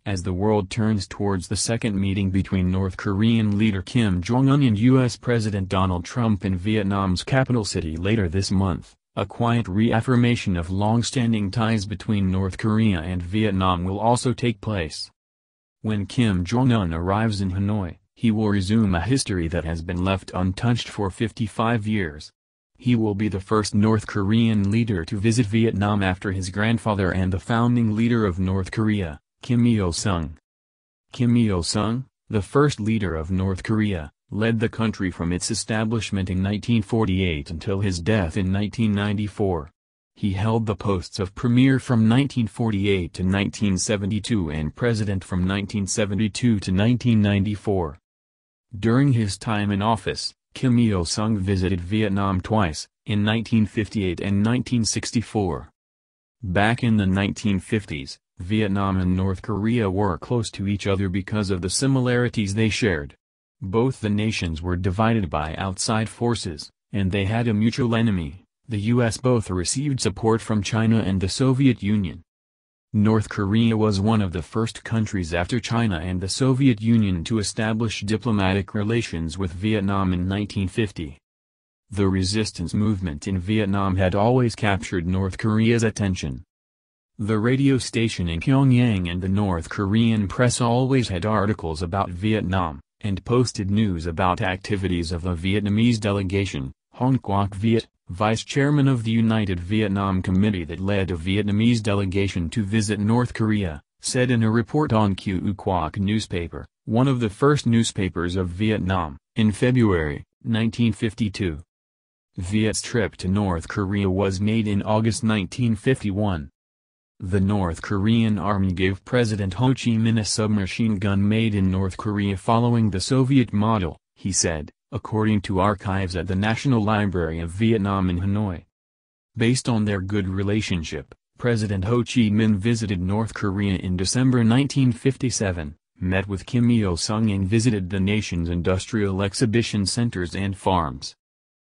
as the world turns towards the second meeting between North Korean leader Kim Jong-un and U.S. President Donald Trump in Vietnam's capital city later this month. A quiet reaffirmation of long-standing ties between North Korea and Vietnam will also take place. When Kim Jong-un arrives in Hanoi, he will resume a history that has been left untouched for 55 years. He will be the first North Korean leader to visit Vietnam after his grandfather and the founding leader of North Korea, Kim Il-sung. Kim Il-sung, the first leader of North Korea, led the country from its establishment in 1948 until his death in 1994. He held the posts of premier from 1948 to 1972 and president from 1972 to 1994. During his time in office, Kim Il-sung visited Vietnam twice, in 1958 and 1964. Back in the 1950s, Vietnam and North Korea were close to each other because of the similarities they shared. Both the nations were divided by outside forces, and they had a mutual enemy, the U.S. Both received support from China and the Soviet Union. North Korea was one of the first countries after China and the Soviet Union to establish diplomatic relations with Vietnam in 1950. The resistance movement in Vietnam had always captured North Korea's attention. The radio station in Pyongyang and the North Korean press always had articles about Vietnam, and posted news about activities of the Vietnamese delegation. Hong Quoc Viet, vice chairman of the United Vietnam Committee that led a Vietnamese delegation to visit North Korea, said in a report on Q Quoc newspaper, one of the first newspapers of Vietnam, in February, 1952. Viet's trip to North Korea was made in August 1951. The North Korean army gave President Ho Chi Minh a submachine gun made in North Korea following the Soviet model, he said, according to archives at the National Library of Vietnam in Hanoi. Based on their good relationship, President Ho Chi Minh visited North Korea in December 1957, met with Kim Il-sung and visited the nation's industrial exhibition centers and farms.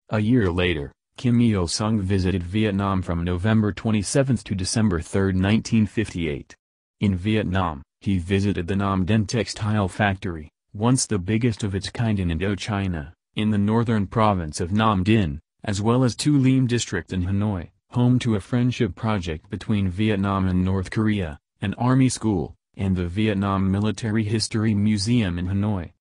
A year later, Kim Il-sung visited Vietnam from November 27 to December 3, 1958. In Vietnam, he visited the Nam Dinh textile factory, once the biggest of its kind in Indochina, in the northern province of Nam Dinh, as well as Tu Liem district in Hanoi, home to a friendship project between Vietnam and North Korea, an army school, and the Vietnam Military History Museum in Hanoi.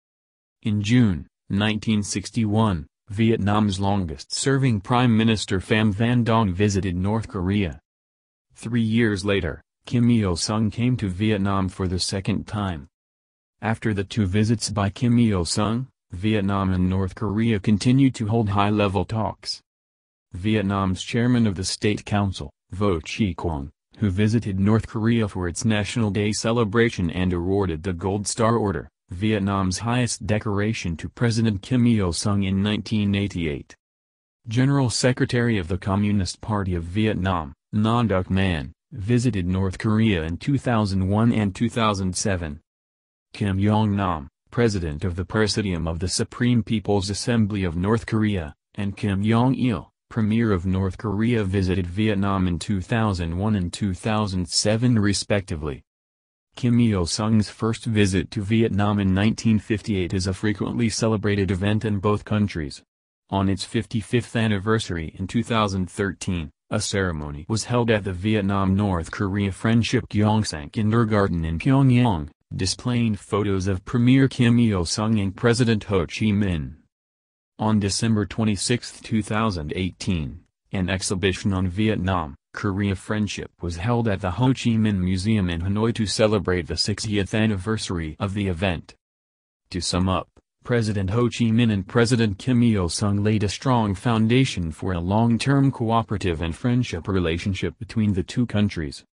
In June, 1961, Vietnam's longest-serving Prime Minister Pham Van Dong visited North Korea. 3 years later, Kim Il-sung came to Vietnam for the second time. After the two visits by Kim Il-sung, Vietnam and North Korea continued to hold high-level talks. Vietnam's chairman of the State Council, Vo Chi Quang, who visited North Korea for its National Day celebration and awarded the Gold Star Order, Vietnam's highest decoration, to President Kim Il-sung in 1988. General Secretary of the Communist Party of Vietnam, Nguyen Duc Man, visited North Korea in 2001 and 2007. Kim Jong-nam, President of the Presidium of the Supreme People's Assembly of North Korea, and Kim Jong-il, Premier of North Korea, visited Vietnam in 2001 and 2007 respectively. Kim Il-sung's first visit to Vietnam in 1958 is a frequently celebrated event in both countries. On its 55th anniversary in 2013, a ceremony was held at the Vietnam-North Korea Friendship Gyeongsang Kindergarten in Pyongyang, displaying photos of Premier Kim Il-sung and President Ho Chi Minh. On December 26, 2018, an exhibition on Vietnam-Korea friendship was held at the Ho Chi Minh Museum in Hanoi to celebrate the 60th anniversary of the event. To sum up, President Ho Chi Minh and President Kim Il-sung laid a strong foundation for a long-term cooperative and friendship relationship between the two countries.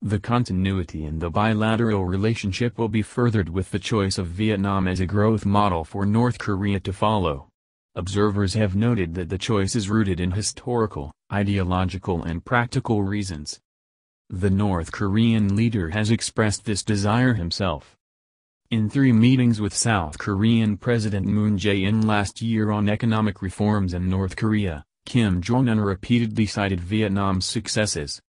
The continuity in the bilateral relationship will be furthered with the choice of Vietnam as a growth model for North Korea to follow. Observers have noted that the choice is rooted in historical, ideological and practical reasons. The North Korean leader has expressed this desire himself. In 3 meetings with South Korean President Moon Jae-in last year on economic reforms in North Korea, Kim Jong-un repeatedly cited Vietnam's successes.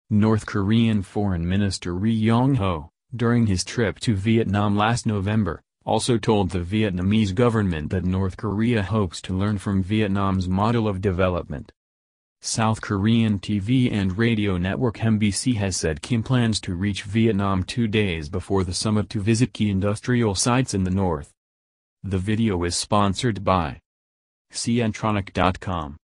North Korean Foreign Minister Ri Yong-ho, during his trip to Vietnam last November, also told the Vietnamese government that North Korea hopes to learn from Vietnam's model of development. South Korean TV and radio network MBC has said Kim plans to reach Vietnam 2 days before the summit to visit key industrial sites in the north. The video is sponsored by Ciantronic.com.